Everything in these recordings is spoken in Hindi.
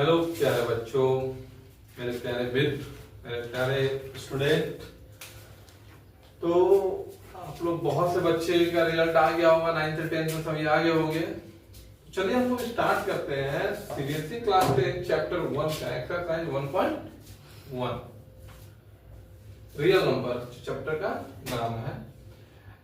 हेलो प्यारे बच्चों, मेरे प्यारे मित्र, मेरे प्यारे स्टूडेंट। तो आप लोग बहुत से बच्चे का रिजल्ट आ गया होगा, 9th 10th में सभी आगे होंगे। चलिए हम लोग स्टार्ट करते हैं सीबीएसई क्लास 10 चैप्टर 1 का एक्सरसाइज 1.1 रियल नंबर चैप्टर का नाम है।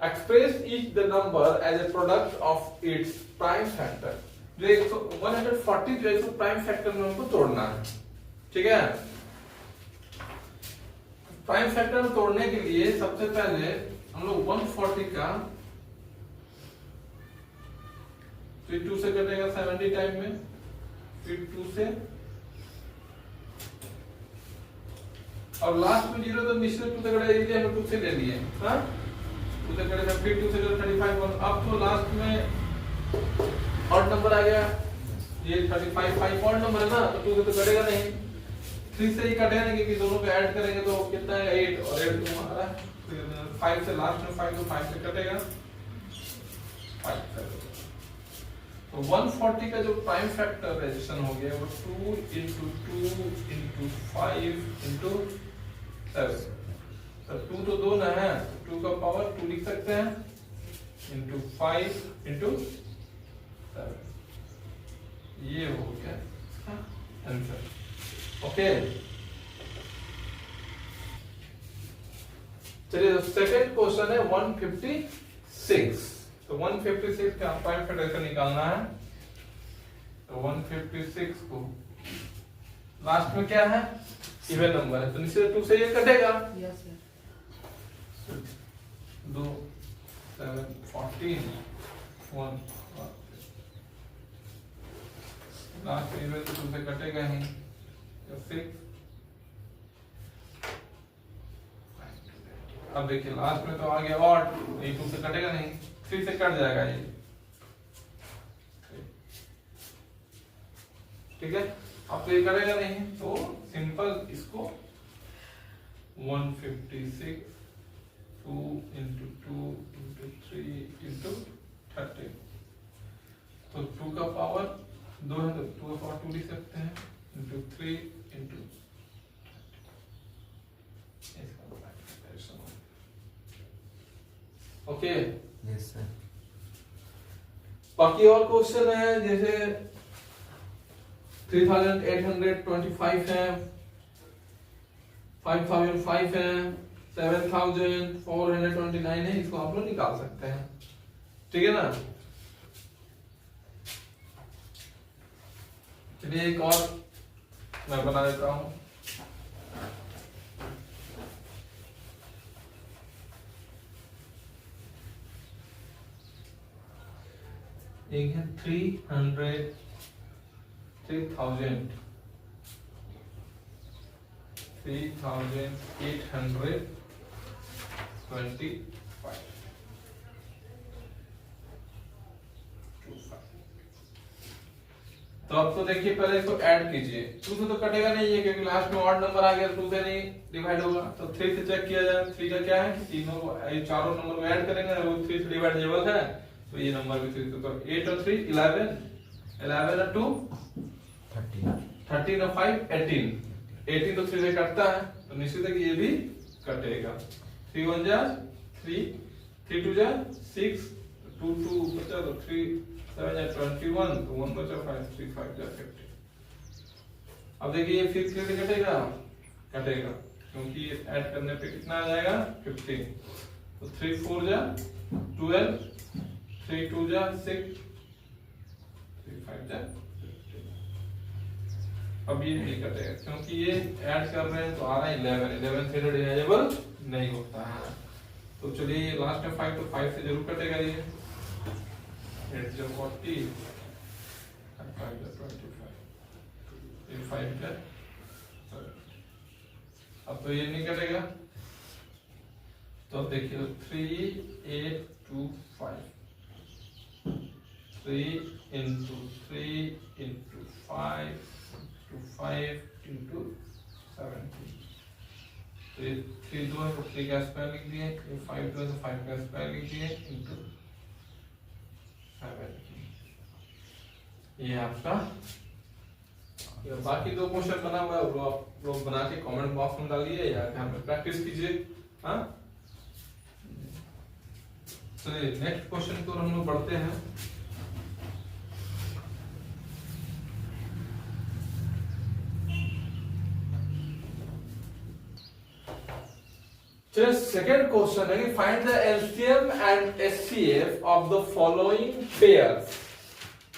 Express each the number as a product of its prime factor. जो 140 जो है इसको प्राइम फैक्टर में हमको तोड़ना है, ठीक है। प्राइम फैक्टर में तोड़ने के लिए सबसे पहले हम लोग 140 का फिर 2 से कटेगा 70 टाइम में, फिर 2 से और लास्ट में 0 तो निश्चित 2 से कटेगा, इसलिए हम 2 से ले लिए। हाँ 2 से कटेगा, फिर 2 से कटेगा 35। अब तो लास्ट में ऑड नंबर आ गया, ये 35 5 ऑड नंबर है ना, तो 2 से तो कटेगा नहीं, 3 से ही कटेगा नहीं, क्योंकि दोनों को ऐड करेंगे तो कितना है 8 और 8 तो हमारा 5 से लास्ट में 5 तो 5 से कटेगा 5 से। तो 140 का जो प्राइम फैक्टराइजेशन हो गया वो 2 into 2 into 5 into 7। तो 2 तो 2 ना है, 2 का पावर 2 लिख सकते हैं into 5 into 7। ये हो गया आंसर। ओके, चलिए सेकंड क्वेश्चन है 156। तो 156 का प्राइम फैक्टर निकालना है। तो 156 को लास्ट में क्या है, इवन नंबर है, तो नीचे 2 से ये कटेगा। Yes sir. 2 7 14 1 लास्ट में इवन तो 2 से कटेगा ही, तो 6। अब देखिए लास्ट में तो आ गया ऑड, ये 2 से कटेगा नहीं, 3 से कट जाएगा ये, ठीक है। अब तो ये कटेगा नहीं, तो सिंपल इसको 156 2 into 2 into 3 into 30। तो 2 का पावर 2 है, तो 2 का पावर 2 लिख सकते हैं into 3 into 30। Okay, yes sir. बाकी और क्वेश्चन है, जैसे 3825 है, 5005 है, 7429 है, इसको आप लोग निकाल सकते हैं, ठीक है ना। चलिए एक और मैं बना देता हूं। एक है 3000 3825। तो अब तो देखिए पहले इसको ऐड कीजिए, 2 से तो कटेगा नहीं है, क्योंकि लास्ट में ऑड नंबर आ गया, 2 से नहीं डिवाइड होगा। तो 3 से चेक किया जाए, 3 का क्या है, तीनों को चारों नंबर को ऐड करेंगे, वो 3 से डिवाइडेबल है, तो ये नंबर भी 3 से। तो 8 और 3 11 11 और 2 13 और 5 18 18 तो 3 से कटता है, तो निश्चित है कि ये भी कटेगा। 3 1 जा 3 3 2 जा 6 2 2 बचा, तो 3 7 जा 21, तो 1 बचा 5 3 5 जा 50। अब देखिए ये फिर से कटेगा, क्योंकि ऐड करने पे कितना आ जाएगा 15। तो 3 4 जा 12 3 2 जा 6 3 5 जा 15। अब ये नहीं कटेगा, क्योंकि ये ऐड कर रहे हैं, तो आ रहा है 11 से डिवाइडेबल नहीं होता है। तो चलिए लास्ट में 5, तो 5 से जरूर कटेगा ये, 8 जो 40 5 जो 25 ये 5 का। अब तो ये नहीं कटेगा, तो अब देखिए 3825 3 into 3 into 5 to 5 into 17। तो ये 3 2 है, तो 3 का स्क्वायर लिख दिए, ये 5 2 है, तो 5 का स्क्वायर लिख दिए into 7। ये आपका बाकी दो क्वेश्चन बना हुआ है वो आप लोग बना के कमेंट बॉक्स में डालिए या घर में प्रैक्टिस कीजिए। हाँ, चलिए नेक्स्ट क्वेश्चन की ओर हम लोग बढ़ते हैं। चलिए सेकंड क्वेश्चन है कि find the LCM and HCF of the following pairs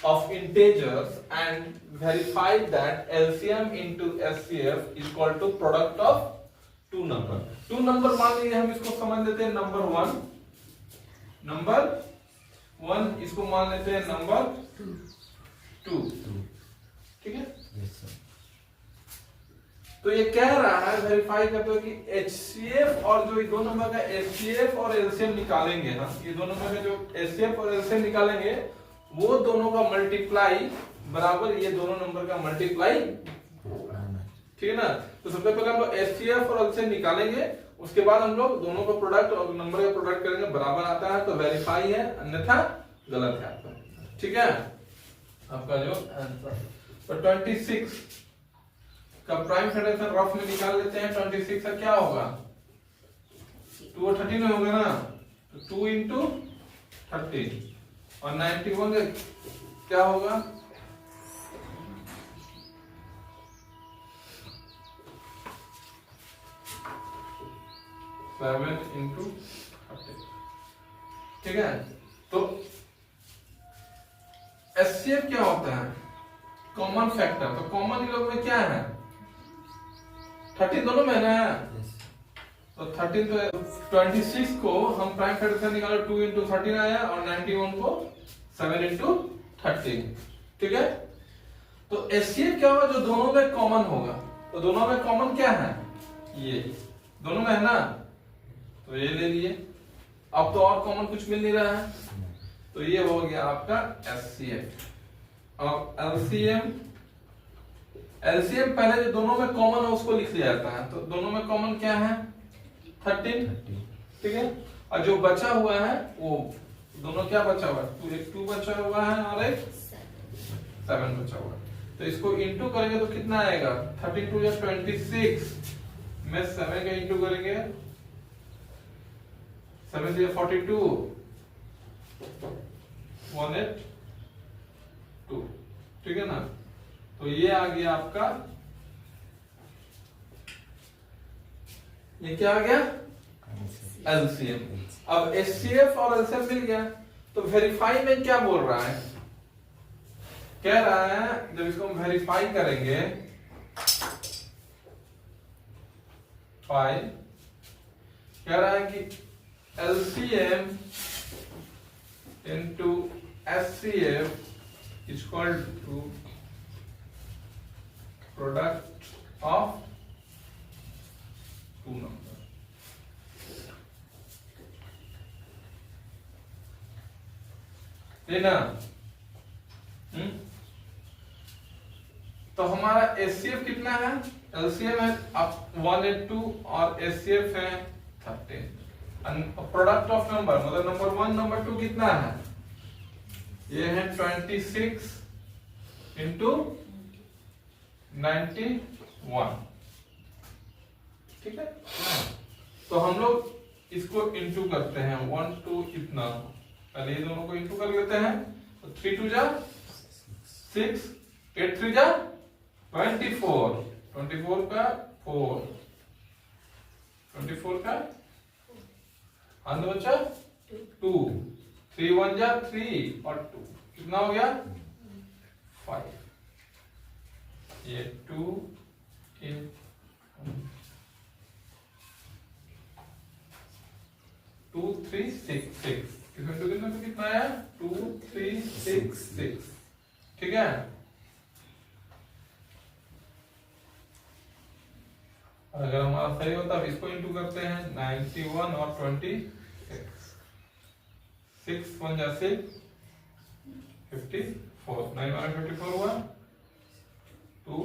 of integers and verify that LCM into HCF is equal to product of two number। two number मान लीजिए हम इसको समझ लेते हैं नंबर वन इसको मान लेते हैं नंबर टू। ठीक है, तो ये कह रहा है वेरीफाई करते हो कि HCF और जो दो नंबर का HCF और LCM निकालेंगे ना, ये दोनों में से जो HCF और LCM निकालेंगे वो दोनों का मल्टीप्लाई बराबर ये दोनों नंबर का मल्टीप्लाई। ठीक है ना, तो सबसे पहले हम लोग एचसीएफ और एलसीएम निकालेंगे, उसके बाद हम लोग दोनों का प्रोडक्ट और नंबर का प्रोडक्ट करेंगे, बराबर आता है तो वेरीफाई है, अन्यथा गलत है आपका। ठीक है, आपका जो आंसर तो 26 का प्राइम फ्रैक्शन रफ में निकाल लेते हैं। 26 का क्या होगा, 2 और 13 में होगा ना, तो 2 into 13 और 91 का क्या होगा, 7 into 30। ठीक है, तो एचसीएफ क्या होता है, कॉमन फैक्टर। तो कॉमन इन लोग में क्या है, 13 दोनों में है, तो 13 तो 26 को हम प्राइम फैक्टर से निकालो, 2 into 13 आया और 91 को 7 into 13। ठीक है, तो एचसीएफ क्या होगा, जो दोनों में कॉमन होगा। तो दोनों में कॉमन क्या है, ये दोनों में है ना, तो ये ले लिए। अब तो और कॉमन कुछ मिल नहीं रहा है, तो ये हो गया आपका एचसीएफ। और एलसीएम पहले जो दोनों में कॉमन है उसको लिख लिया जाता है। तो दोनों में कॉमन क्या है, 13। ठीक है, और जो बचा हुआ है वो दोनों क्या बचा हुआ है, एक 2 बचा हुआ है और एक 7 बचा हुआ है। तो इसको इंटू करेंगे तो कितना आएगा, 13 2 या 26 में 7 का इंटू करेंगे, 7 से 42 182। ठीक है ना, तो ये आ गया आपका, ये क्या आ गया एलसीएम। अब एचसीएफ और एलसीएम मिल गया, तो वेरीफाई में क्या बोल रहा है, कह रहा है जब इसको हम वेरीफाई करेंगे, फाइल कह रहा है कि LCM into HCF is equal to product of two number। है ना, तो हमारा HCF कितना है, LCM है अब 182 और HCF है 13। प्रोडक्ट ऑफ नंबर मतलब नंबर 1 नंबर 2 कितना है, ये है 26 into 91। ठीक है, तो हम लोग इसको इंटू करते हैं, 1 2 इतना, पहले ये दोनों को इंटू कर लेते हैं। तो 3 2 जा 6, 8 3 जा 24, 24 का 4, 24 का अंदर बचा 2, 3 1 जा 3 और 2 कितना हो गया 5। ये 2 in 2 3 6 6 इसमें तो कितना आया 2 3 6 6। ठीक है, अगर हमारा सही होता है इसको इंटू करते हैं, 91 और 26, 6 1 जा 6 54, 9 1 54 हुआ 2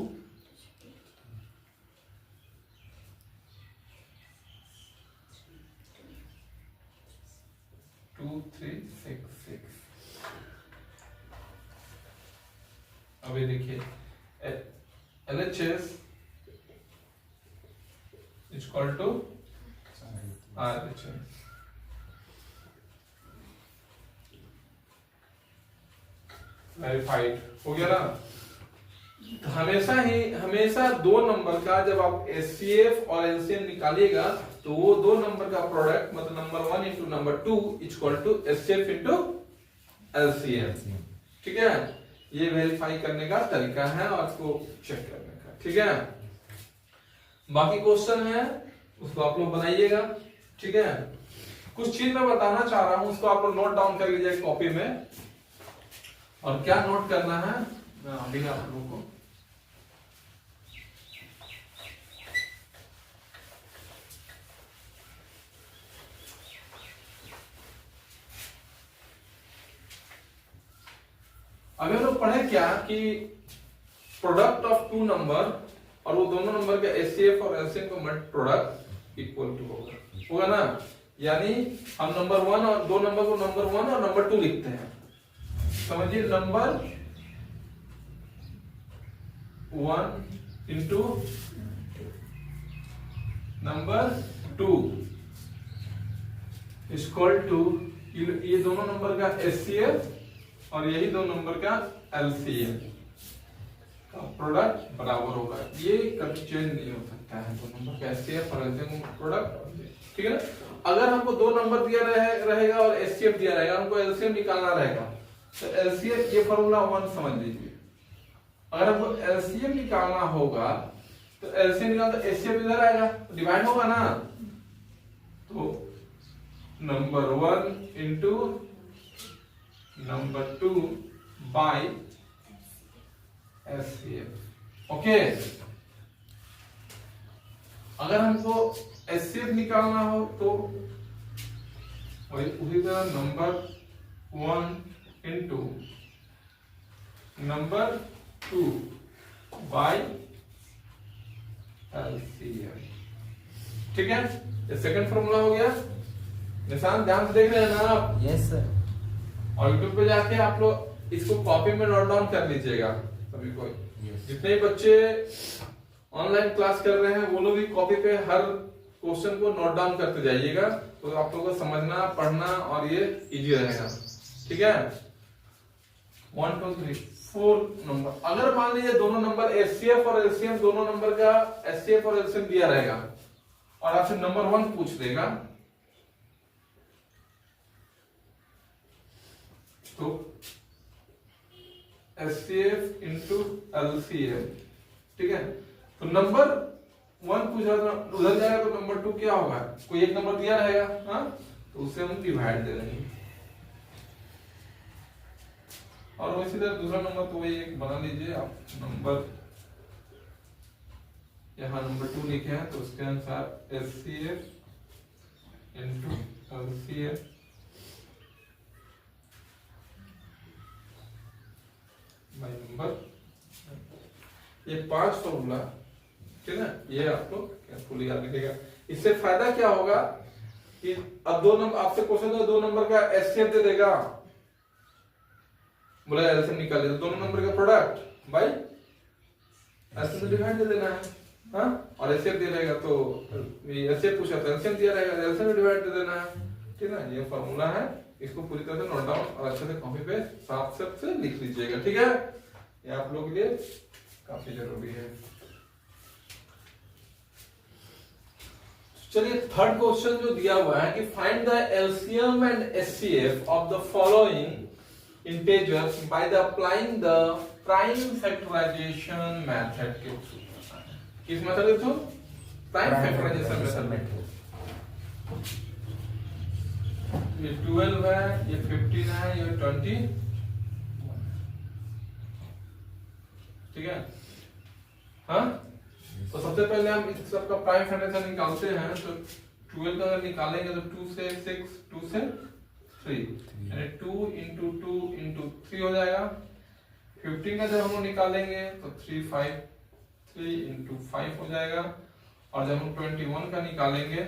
2 3 6 6। अभी देखिए LHS is equal to RHS। Verified हो गया ना। हमेशा दो नंबर का जब आप एचसीएफ और एलसीएम निकालिएगा तो वो दो नंबर का प्रोडक्ट मतलब number 1 into number 2 equal to HCF into LCM. ठीक है, ये वेरीफाई करने का तरीका है और आपको चेक करने का। ठीक है, बाकी क्वेश्चन है उसको आप लोग बनाइएगा। ठीक है, कुछ चीज मैं बताना चाह रहा हूं उसको आप लोग नोट डाउन कर लीजिए कॉपी में। और क्या नोट करना है मैं अभी आप लोगों को अभी हम लोग पढ़े क्या कि प्रोडक्ट ऑफ टू नंबर और वो दोनों नंबर का एचसीएफ और एलसीएम का मल्ट प्रोडक्ट इक्वल टू होगा ना। यानी हम नंबर 1 और दो नंबर को नंबर 1 और नंबर 2 लिखते हैं। समझिए number 1 into number 2 equal to ये दोनों नंबर का एचसीएफ और यही दो नंबर का एलसीएम का प्रोडक्ट बराबर होगा। ये कभी चेंज नहीं हो सकता है, दो नंबर का एचसीएफ और एलसीएम का प्रोडक्ट। ठीक है, अगर हमको दो नंबर दिया रहेगा और एचसीएफ दिया रहेगा, हमको एलसीएम निकालना रहेगा तो एलसीएम ये फॉर्मूला 1 समझ लीजिए। अगर हमको एलसीएम निकालना होगा तो एलसीएम निकालना तो एचसीएफ इधर आएगा तो डिवाइड होगा ना। तो number 1 into number 2 by HCF. Okay, अगर हमको एचसीएफ निकालना हो तो वही तरह number 1 into number 2 by LCM. ठीक है, ये सेकंड फॉर्मूला हो गया। निशान ध्यान से देख रहे हैं ना आप? Yes sir. और यूट्यूब पे जाके आप लोग इसको कॉपी में नोट डाउन कर लीजिएगा। सभी को जितने बच्चे ऑनलाइन क्लास कर रहे हैं वो लोग भी कॉपी पे हर क्वेश्चन को नोट डाउन करते जाइएगा तो आप लोगों को समझना पढ़ना और ये इजी रहेगा। ठीक है, 1 2 3 4 नंबर। अगर मान लीजिए दोनों नंबर एचसीएफ और एलसीएम दोनों नंबर का एचसीएफ और एलसीएम दिया रहेगा और आपसे नंबर 1 पूछ देगा तो एचसीएफ इंटू एलसीएम। ठीक है, तो नंबर 1 पूछ रहा था उधर जाएगा तो नंबर 2 क्या होगा, कोई एक नंबर दिया रहेगा हाँ तो उससे हम डिवाइड दे देंगे। और वैसे तरह दूसरा नंबर तो वही एक बना लीजिए आप। नंबर यहाँ नंबर 2 लिखे हैं तो उसके अनुसार HCF into LCF by number. ये 5 फॉर्मूला ठीक है, ये आपको केयरफुली याद रखिएगा। इससे फायदा क्या होगा कि अब दो नंबर आपसे क्वेश्चन दो नंबर का एचसीएफ दे देगा, बोला एलसीएम निकाल दे, दोनों नंबर का प्रोडक्ट बाय एलसीएम डिवाइड दे देना है हाँ। और एचसीएफ दे रहेगा तो एचसीएफ पूछा तो एलसीएम दिया रहेगा एलसीएम डिवाइड दे देना है। ठीक है, ये फॉर्मूला है, इसको पूरी तरह से नोट डाउन और अच्छे से कॉपी पे साफ साफ से लिख लीजिएगा। ठीक है, ये आप लोगों के लिए काफी जरूरी है। चलिए थर्ड क्वेश्चन जो दिया हुआ है कि find the LCM and HCF of the following integers by the applying the prime factorisation method के थ्रू। किस मेथड के थ्रू? Prime factorisation method. ये 12 है, ये 15 है, ये 20। ठीक है हाँ, तो सबसे पहले हम इस सब का प्राइम फैक्टराइजेशन निकालते हैं। तो 12 का अगर निकालेंगे तो 2 से 6, 2 से 3 यानी 2 इंटू 2 इंटू 3 हो जाएगा। 15 का जब हम निकालेंगे तो 3 5 3 इंटू 5 हो जाएगा। और जब हम 21 का निकालेंगे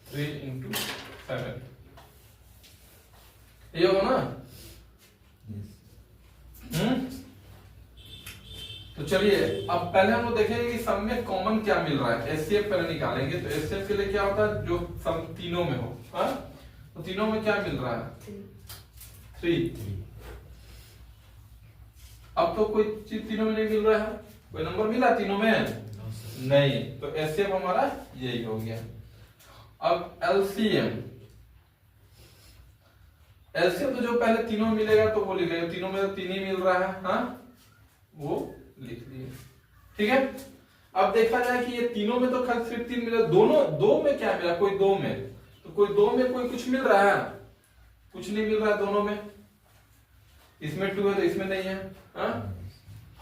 3 इंटू 7 ये होगा ना। तो चलिए अब पहले हम लोग देखेंगे कि सब में कॉमन क्या मिल रहा है। एचसीएफ पहले निकालेंगे। तो एचसीएफ के लिए क्या होता है, जो सब तीनों में हो। हाँ, तो तीनों में क्या मिल रहा है, 3। अब तो कोई चीज तीनों में नहीं मिल रहा है, कोई नंबर मिला तीनों में नहीं, तो एचसीएफ हमारा यही हो गया। अब एलसीएम, एलसीएम तो जो पहले तीनों मिलेगा तो वो लिखेगा, तीनों में तो 3 ही मिल रहा है। हाँ, वो लिख लिए, ठीक है। अब देखा जाए कि ये तीनों में तो खैर सिर्फ 3 मिला, दोनों दो में क्या मिला, कोई 2 में, तो कोई 2 में कोई कुछ मिल रहा है, कुछ नहीं मिल रहा है दोनों में। इसमें 2 है तो इसमें नहीं है, हाँ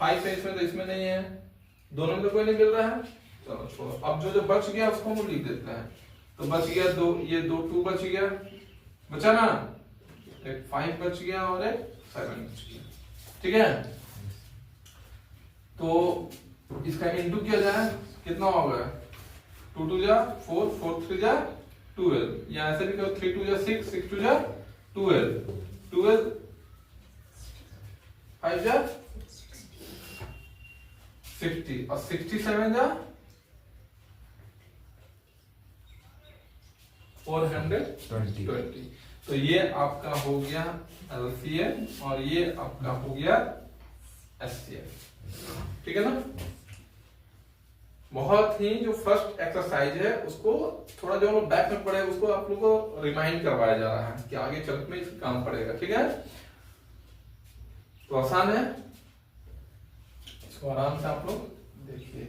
5 है इसमें तो इसमें नहीं है, दोनों में तो कोई नहीं मिल रहा है। चलो छोड़ो, अब जो जो बच गया उसको हम लिख देते हैं। तो बच गया 2, ये 2 बच गया, बचा ना, एक 5 बच गया और एक 7 बच गया, ठीक है। तो इसका इंटू किया जाए, कितना होगा, 2 2 जा 4, 4 3 जा 12, या ऐसे भी करो 3 2 जा 6, 6 2 जा 12, 12 5 जा 60 और 67 जा 420। तो ये आपका हो गया एलसीएम और ये आपका हो गया एचसीएफ, ठीक है ना। बहुत ही जो फर्स्ट एक्सरसाइज है उसको थोड़ा जो लोग बैक में पढ़े उसको आप लोगों को रिमाइंड करवाया जा रहा है कि आगे चल में इसका काम पड़ेगा, ठीक है। तो आसान है, इसको आराम से आप लोग देखिए।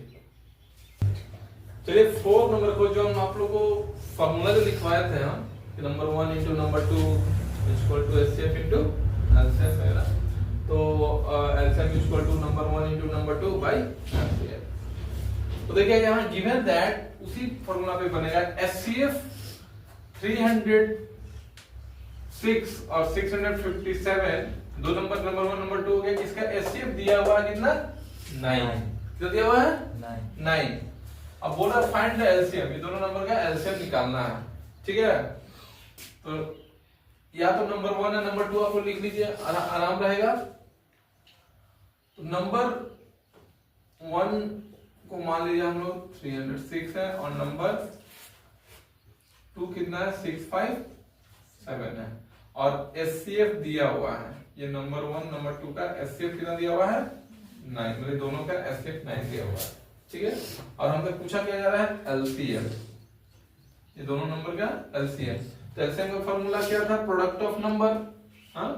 चलिए 4 नंबर को जो हम आप लोगों को फॉर्मूला जो लिखवाए थे हम, कि number 1 into number 2 equal to HCF into LCF है ना। तो LCM equal to number 1 into number 2 by LCF. तो देखिए यहाँ गिवन दैट उसी फॉर्मूला पे बनेगा एचसीएफ 306 और 657, दो नंबर 1 नंबर 2 हो गया। इसका एचसीएफ दिया हुआ है कितना, 9। कितना दिया हुआ है, 9। अब बोल रहा फाइंड द एलसीएम, ये दोनों नंबर का एलसीएम निकालना है, ठीक है। तो या तो नंबर 1 है नंबर 2 आपको लिख लीजिए, आराम रहेगा। तो नंबर 1 को मान लीजिए हम लोग 306 है और नंबर 2 कितना है, 657 है और एचसीएफ दिया हुआ है। ये नंबर 1 नंबर 2 का एचसीएफ कितना दिया हुआ है, 9, मेरे दोनों का एचसीएफ 9 दिया हुआ है, ठीक है। और हमसे पूछा क्या जा रहा है, एलसीएम, ये दोनों नंबर का एलसीएम। तो एलसीएम का फॉर्मूला क्या था, प्रोडक्ट ऑफ नंबर, हाँ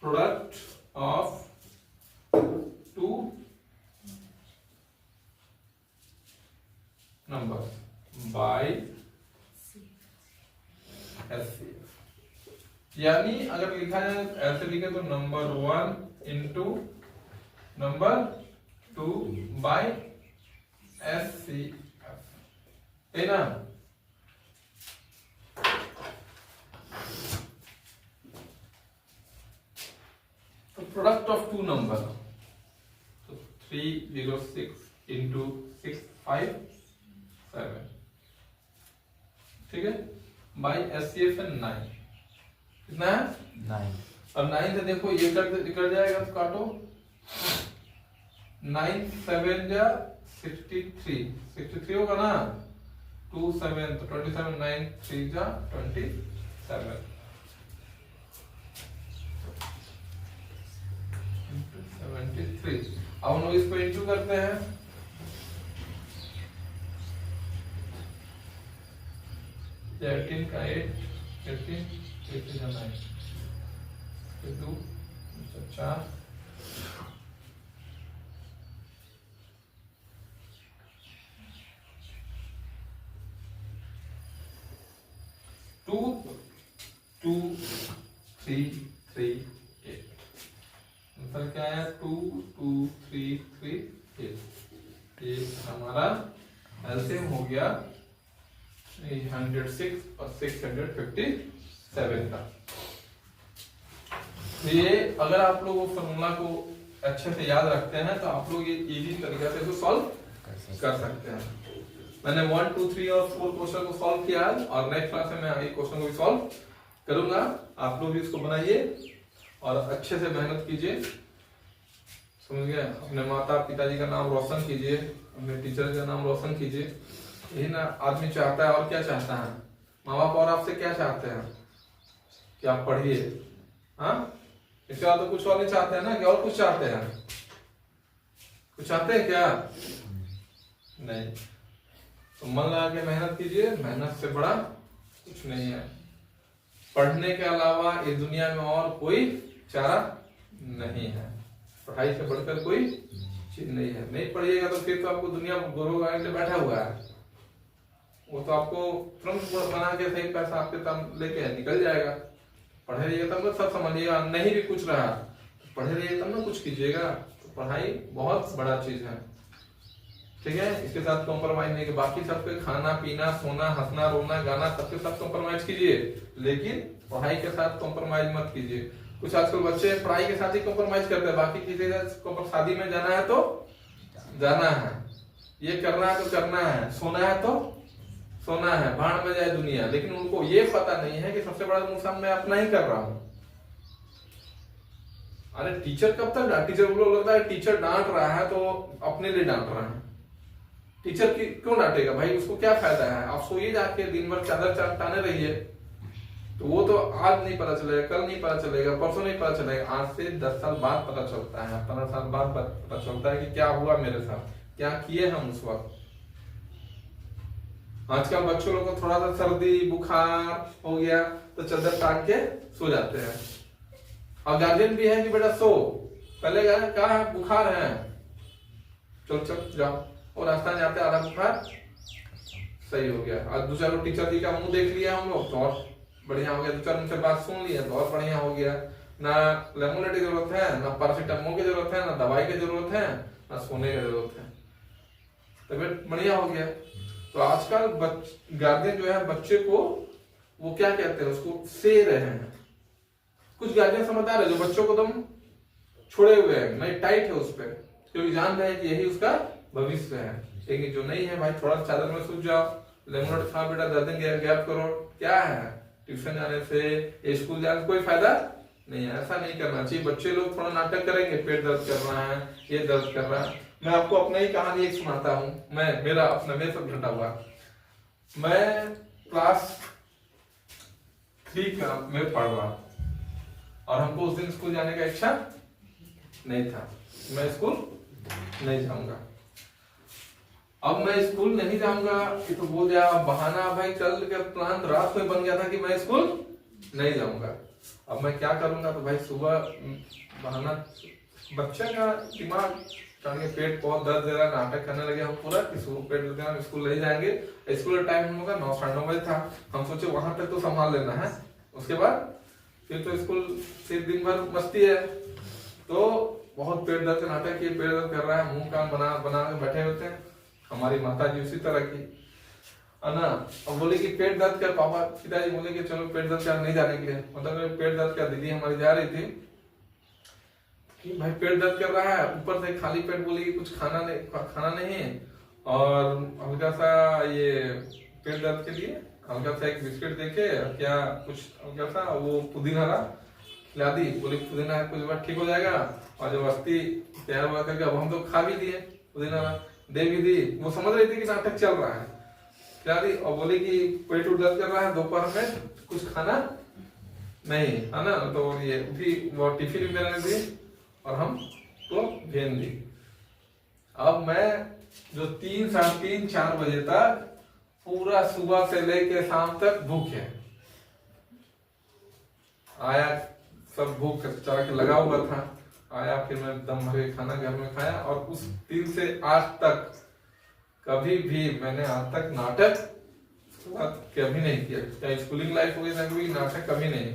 product of 2 number by LCM. यानी अगर लिखा जाए ऐसे लिखे तो number 1 into number 2 by HCF, है ना। तो प्रोडक्ट ऑफ 2 नंबर, तो 306 इंटू 657, ठीक है, बाई एचसीएफ है 9, कितना है 9। अब 9 से देखो ये कट जाएगा तो काटो, 9 7 जा 63 होगा ना, 2 7 तो 27, 9 3 जा 27 73। अब हम लोग इसको इंटू करते हैं, का 8 18 का 9 2 4 2 2 3 3 8, आंसर क्या है 2 2 3 3 8। ये हमारा एलसीएम हो गया 306 और 657 का। ये अगर आप लोग वो फॉर्मूला को अच्छे से याद रखते हैं तो आप लोग ये इजी तरीके से इसको सॉल्व कर सकते हैं। मैंने 1 2 3 और 4 क्वेश्चन को सॉल्व किया है और नेक्स्ट क्लास में मैं ये क्वेश्चन को भी सॉल्व करूंगा। आप लोग भी इसको बनाइए और अच्छे से मेहनत कीजिए। समझ गए? अपने माता पिताजी का नाम रोशन कीजिए, अपने टीचर का नाम रोशन कीजिए, यही ना आदमी चाहता है। और क्या चाहता है माँ बाप? और आपसे क्या चाहते हैं कि आप पढ़िए? हाँ, इसके बाद तो कुछ और नहीं चाहते हैं ना, कि और कुछ चाहते हैं? कुछ चाहते हैं क्या? नहीं। तो मन लगा के मेहनत कीजिए, मेहनत से बड़ा कुछ नहीं है। पढ़ने के अलावा इस दुनिया में और कोई चारा नहीं है, पढ़ाई से बढ़कर कोई चीज नहीं है। नहीं पढ़िएगा तो फिर तो आपको दुनिया गुरु के बैठा हुआ है, वो तो आपको तुरंत बना के सही पैसा आपके तम लेके निकल जाएगा। पढ़े रहिए तब ना सब समझिएगा, नहीं भी कुछ रहा तो पढ़े रहिए तब ना कुछ कीजिएगा। तो पढ़ाई बहुत बड़ा चीज है, ठीक है? इसके साथ कॉम्प्रोमाइज नहीं, कि बाकी सबके खाना पीना सोना हंसना रोना गाना सबके साथ कॉम्प्रोमाइज कीजिए, लेकिन पढ़ाई के साथ कॉम्प्रोमाइज मत कीजिए। कुछ आजकल बच्चे पढ़ाई के साथ ही कॉम्प्रोमाइज करते हैं, बाकी किसी को शादी में जाना है तो जाना है, ये करना है तो करना है, सोना है तो सोना है, भाड़ में जाए दुनिया। लेकिन उनको ये पता नहीं है कि सबसे बड़ा नुकसान मैं अपना ही कर रहा हूं। अरे टीचर कब तक टीचर को लगता है टीचर डांट रहा है तो अपने लिए डांट रहा है। टीचर की क्यों डांटेगा भाई? उसको क्या फायदा है? आप सोइए जाके, दिन भर चादर टाने रहिए, तो वो तो आज नहीं पता चलेगा, कल नहीं पता चलेगा, परसों नहीं पता चलेगा, आज से 10 साल बाद पता चलता है, 15 साल बाद पता चलता है कि क्या हुआ मेरे साथ, क्या किए हम उस वक्त। आजकल बच्चों लोग को थोड़ा सा सर्दी बुखार हो गया तो चादर टांग के सो जाते हैं, और गार्जियन भी है कि बेटा सो, पहले क्या है बुखार है, चल चल जाओ, और रास्ता जाते आधा बुखार सही हो गया। और दूसरा लोग टीचर जी का मुंह देख लिया हम लोग तो और बढ़िया हो गया, दूसरा उनसे बात सुन लिया तो और बढ़िया हो गया। ना लेमोनेट की जरूरत है, ना पैरासिटामोल की जरूरत है, ना दवाई की जरूरत है, ना सोने की जरूरत है, तबीयत बढ़िया हो गया। तो आजकल गार्जियन जो है बच्चे को वो क्या कहते हैं उसको से रहे हैं। कुछ गार्जियन समझदार है जो बच्चों को दम छोड़े हुए हैं, नहीं टाइट है उस पर, क्योंकि जान रहे हैं कि यही उसका भविष्य है। लेकिन जो नहीं है भाई, थोड़ा चादर में सूझ जाओ, लेमोनेट खाओ बेटा, 10 दिन गैप करो, क्या है ट्यूशन जाने से स्कूल जाने से कोई फायदा नहीं है। ऐसा नहीं करना चाहिए। बच्चे लोग थोड़ा नाटक करेंगे, पेट दर्द कर रहा है, ये दर्द कर रहा है। मैं आपको अपनी ही कहानी एक सुनाता हूँ, मेरे साथ घटा हुआ। मैं क्लास 3 में पढ़ रहा और हमको उस दिन स्कूल जाने का इच्छा नहीं था, मैं स्कूल नहीं जाऊंगा। अब मैं स्कूल नहीं जाऊंगा कि तो बोल दिया बहाना, भाई कल का प्लान रात में बन गया था कि मैं स्कूल नहीं जाऊंगा। अब मैं क्या करूंगा? तो भाई सुबह बहाना, बच्चा का दिमाग के पेट बहुत दर्द दे रहा, नाटक करने लगे हम पूरा कि पेट दर्द हम स्कूल नहीं जाएंगे। स्कूल का टाइम हम लोग का 9 साढ़े 9 बजे था, हम सोचे वहां तक तो संभाल लेना है, उसके बाद फिर तो स्कूल फिर दिन भर मस्ती है। तो बहुत पेट दर्द का नाटक किए, पेट दर्द कर रहा है, मुंह कान बना के बैठे होते हैं। हमारी माता जी उसी तरह की है ना, और बोले कि पेट दर्द का, पापा पिताजी बोले कि चलो पेट दर्द का नहीं जाने के लिए, मतलब पेट दर्द का दीदी हमारी जा रही थी कि भाई पेट दर्द कर रहा है, ऊपर से खाली पेट बोली कि कुछ खाना नहीं है, और हल्का सा ये पेट दर्द के लिए हल्का सा एक बिस्किट देके क्या कुछ हल्का सा वो पुदीना खिला दी, बोली पुदीना कुछ बार ठीक हो जाएगा। और जब अस्थि तैयार हुआ करके अब हम तो खा भी दिए, पुदीना दे भी दी, वो समझ रही थी कि नाटक चल रहा है, खिला दी और बोली कि पेट दर्द कर रहा है, दोपहर में कुछ खाना नहीं है ना, तो ये भी वो टिफिन भी मैंने दी और हम तो भेज दी। अब मैं जो 3 साढ़े 3 4 बजे तक पूरा सुबह से लेके शाम तक भूखे आया, सब भूख चढ़ के लगा हुआ था। आया फिर मैं दम भर के खाना घर में खाया, और उस दिन से आज तक कभी भी मैंने आज तक नाटक कभी नहीं किया, चाहे स्कूलिंग लाइफ हो गई ना, कभी नाटक कभी नहीं।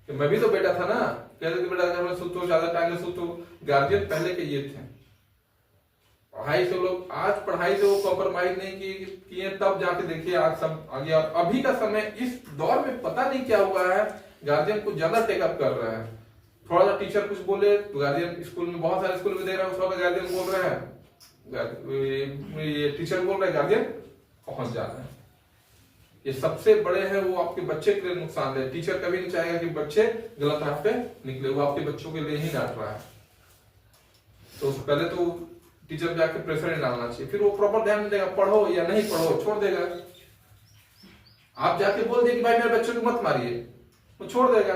कि मैं भी तो बेटा था ना, कहते थे बेटा घर में सुतो, ज्यादा टांगे सुतो। गार्जियन पहले के ये थे, पढ़ाई से लोग आज पढ़ाई से वो कॉम्प्रोमाइज नहीं किए, तब जाके देखिए आज सब आ गया। और अभी का समय इस दौर में पता नहीं क्या हुआ है, गार्जियन कुछ ज्यादा टेकअप कर रहा है। थोड़ा सा टीचर कुछ बोले तो गार्जियन, स्कूल में बहुत सारे स्कूल में देख रहा है, उसका गार्जियन बोल रहे हैं, ये टीचर बोल रहे हैं, गार्जियन पहुंच जा रहे हैं। ये सबसे बड़े हैं, वो आपके बच्चे के लिए नुकसान है। टीचर कभी नहीं चाहेगा कि बच्चे गलत राह पे निकले, वो आपके बच्चों के लिए ही डांट रहा है। तो पहले तो टीचर जाके प्रेशर नहीं डालना चाहिए, फिर वो प्रॉपर ध्यान देगा, पढ़ो या नहीं पढ़ो, छोड़ देगा। आप जाके बोल दिए कि भाई मेरे बच्चों को मत मारिए, वो छोड़ देगा।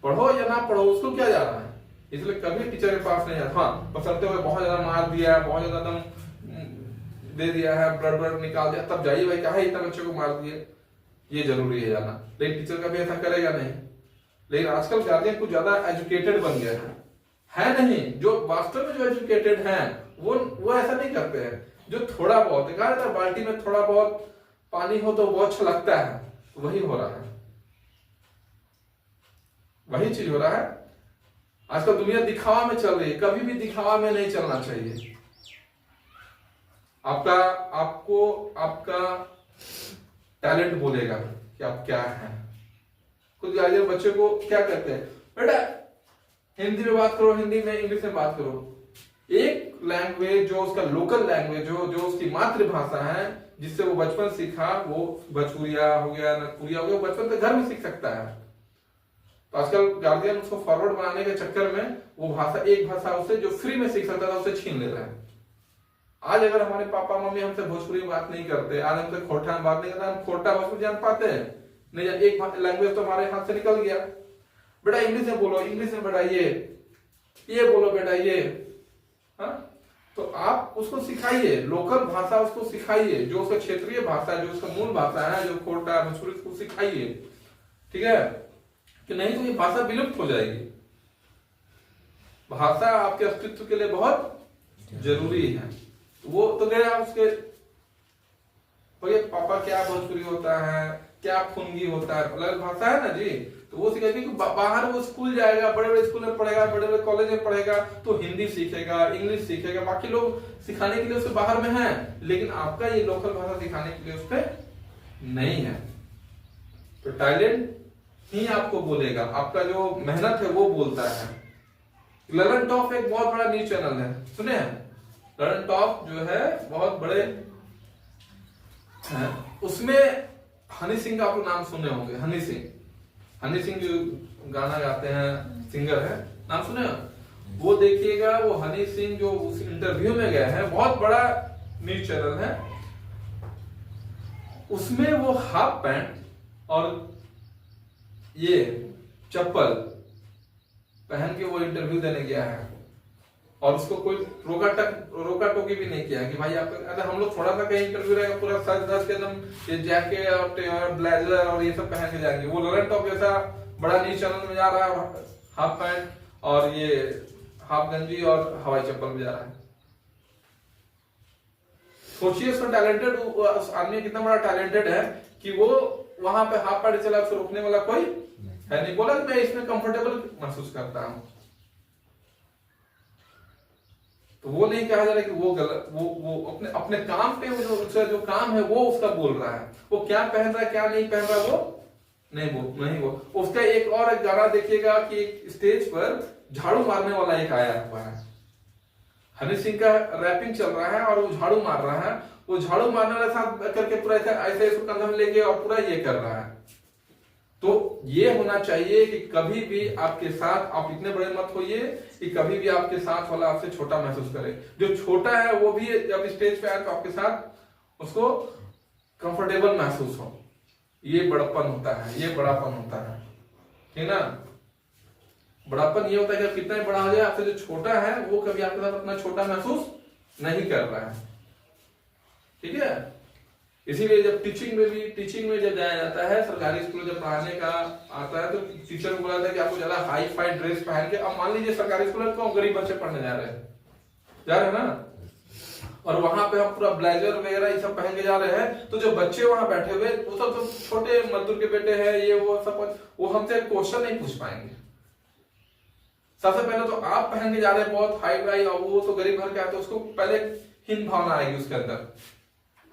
पढ़ो या ना पढ़ो उसको क्या जा रहा है, इसलिए कभी टीचर के पास नहीं जाता। हाँ, बसरते हुए बहुत ज्यादा मार दिया, बहुत ज्यादा दम दे दिया है, ब्लड ब्लड निकाल दिया, तब जाइए भाई क्या है इतना बच्चों को मार दिए, ये जरूरी है जाना। लेकिन टीचर कभी ऐसा करेगा नहीं। लेकिन आजकल गार्जियन कुछ ज्यादा एजुकेटेड बन गया है नहीं, जो वास्तव में जो एजुकेटेड हैं वो ऐसा नहीं करते हैं। जो थोड़ा बहुत कहा था बाल्टी में थोड़ा बहुत पानी हो तो बहुत अच्छा लगता है, वही हो रहा है, वही चीज हो रहा है। आजकल दुनिया दिखावा में चल रही है, कभी भी दिखावा में नहीं चलना चाहिए। आपका टैलेंट बोलेगा कि आप क्या हैं। कुछ गार्जियन बच्चे को क्या कहते हैं, बेटा हिंदी में बात करो, हिंदी में इंग्लिश में बात करो। एक लैंग्वेज जो उसका लोकल लैंग्वेज जो उसकी मातृभाषा है, जिससे वो बचपन सीखा, वो भोजपुरिया हो गया, नागपुरिया हो गया, वो बचपन से घर में सीख सकता है। तो आजकल गार्जियन उसको फॉरवर्ड बनाने के चक्कर में वो भाषा, एक भाषा उसे जो फ्री में सीख सकता था उसे छीन ले रहा है। आज अगर हमारे पापा मम्मी हमसे भोजपुरी में बात नहीं करते, आज हमसे खोटा में बात नहीं करते, हम खोटा भोजपुरी जान पाते हैं नहीं, एक लैंग्वेज तो हमारे हाथ से निकल गया। बेटा इंग्लिश में बोलो, इंग्लिश में बेटा ये बोलो बेटा ये। हाँ, तो आप उसको सिखाइए, लोकल भाषा उसको सिखाइए, जो उसका क्षेत्रीय भाषा है, जो उसका मूल भाषा है, जो खोटा भोजपुरी, उसको सिखाइए। ठीक है कि नहीं तो ये भाषा विलुप्त हो जाएगी। भाषा आपके अस्तित्व के लिए बहुत जरूरी है। वो तो गया उसके भैया पापा क्या भोजपुरी होता है, क्या फुनगी होता है, अलग भाषा है ना जी। तो वो सीखेगा कि बाहर वो स्कूल जाएगा, बड़े बड़े स्कूल में पढ़ेगा, बड़े बड़े कॉलेज में पढ़ेगा, तो हिंदी सीखेगा, इंग्लिश सीखेगा। बाकी लोग सिखाने के लिए उसके बाहर में है, लेकिन आपका ये लोकल भाषा सिखाने के लिए उस पर नहीं है। तो टैलेंट ही आपको बोलेगा, आपका जो मेहनत है वो बोलता है। ललन टॉप एक बहुत बड़ा न्यूज चैनल है, सुने हैं? ललन टॉप जो है बहुत बड़े हैं, उसमें हनी सिंह का आपको नाम सुने होंगे। हनी सिंह जो गाना गाते हैं, सिंगर है, नाम सुने? वो देखिएगा, वो हनी सिंह जो उस इंटरव्यू में गए हैं, बहुत बड़ा न्यूज चैनल है, उसमें वो हाफ पैंट और ये चप्पल पहन के वो इंटरव्यू देने गया है, और उसको कोई रोका टोकी भी नहीं किया कि भाई आप, अगर हम लोग थोड़ा सा कहीं इंटरव्यू रहेगा पूरा सज धज के एकदम ये जैकेट और ब्लेजर और ये सब पहन के जाएंगे। वो ललन टॉप जैसा बड़ा न्यूज चैनल में जा रहा है, हाफ पैंट और ये हाफ गंजी और हवाई चप्पल में जा रहा है। सोचिए उसका टैलेंटेड, उस आदमी कितना बड़ा टैलेंटेड है कि वो वहां पे हाफ पैंट चला, उसको रोकने वाला कोई है नहीं। बोला मैं इसमें कंफर्टेबल महसूस करता हूं। तो वो नहीं कहा जा रहा कि वो गलत, वो अपने काम पे वो जो काम है वो उसका बोल रहा है। वो क्या पहन रहा है क्या नहीं पहन रहा वो नहीं वो उसका एक गाना देखिएगा कि एक स्टेज पर झाड़ू मारने वाला एक आया हुआ है। हनी सिंह का रैपिंग चल रहा है और वो झाड़ू मार रहा है। वो झाड़ू मारने वाले साथ करके पूरा ऐसे इसको कंधे में लेके और पूरा ये कर रहा है। तो ये होना चाहिए कि कभी भी आपके साथ आप इतने बड़े मत होइए कि कभी भी आपके साथ वाला आपसे छोटा महसूस करे। जो छोटा है वो भी जब स्टेज पे आए तो आपके साथ उसको कंफर्टेबल महसूस हो। ये बड़प्पन होता है, ये बड़ापन होता है, ठीक ना। बड़ापन ये होता है कि कितना बड़ा हो जाए, आपसे जो छोटा है वो कभी आपके साथ अपना छोटा महसूस नहीं कर रहा है, ठीक है। इसीलिए जब टीचिंग में जब जाया जाता है, सरकारी स्कूल जब पढ़ाने का आता है तो टीचर को बोला था कि आपको ज्यादा हाई फाई ड्रेस पहन के, अब मान लीजिए सरकारी स्कूल में तो गरीब बच्चे पढ़ने जा रहे हैं ना, और वहां पे हम पूरा ब्लेजर वगैरह ये सब पहन के जा रहे हैं, तो जो बच्चे वहां बैठे हुए वो सब तो छोटे मजदूर के बेटे हैं, ये वो सब, वो हमसे क्वेश्चन नहीं पूछ पाएंगे। सबसे पहले तो आप पहन के जा रहे हैं बहुत हाई फाई, और वो तो गरीब घर के आते, उसको पहले हीन भावना आएगी, उसके अंदर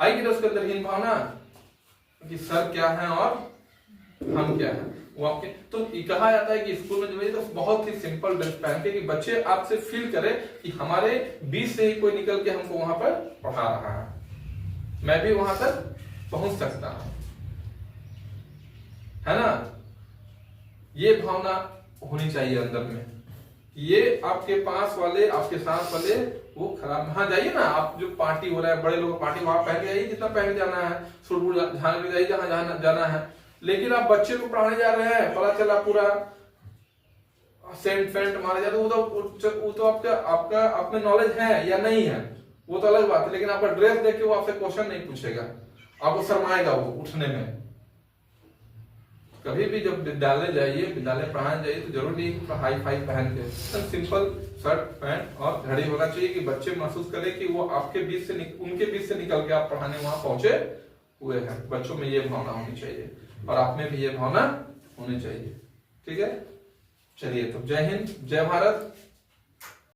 आएगी ना, उसके अंदर हीन भावना कि सर क्या है और हम क्या है वो आपके। तो कहा जाता है कि स्कूल में जो तो बहुत ही सिंपल ड्रेस पहन के कि बच्चे आपसे फील करे कि हमारे बीच से ही कोई निकल के हमको वहां पर पढ़ा रहा है, मैं भी वहां तक पहुंच सकता हूं, है ना। ये भावना होनी चाहिए अंदर में ये आपके पास वाले, आपके साथ वाले वो खराब। हाँ जाइए ना, आप जो पार्टी हो रहा है, बड़े लोग पार्टी, वहां पहन के जाइए जितना पहन के जाना है, सूट झाड़ के जाइए जहां जहां जाना है। लेकिन आप बच्चे को पढ़ाने जा रहे हैं, पता चला पूरा सेंट फेंट मारे जाते, वो तो आपका आपका आपमें नॉलेज है या नहीं है वो तो अलग बात है, लेकिन आपका ड्रेस देख के वो आपसे क्वेश्चन नहीं पूछेगा, आपको शर्माएगा वो उठने में। कभी भी जब विद्यालय जाइए, विद्यालय पढ़ाने जाइए तो जरूर नहीं हाई फाई पहन के, सिंपल शर्ट पैंट और घड़ी होना चाहिए कि बच्चे महसूस करें कि वो आपके बीच से उनके बीच से निकल के आप पढ़ाने वहां पहुंचे हुए हैं। बच्चों में ये भावना होनी चाहिए और आप में भी ये भावना होनी चाहिए। ठीक है, चलिए तो जय हिंद, जय भारत।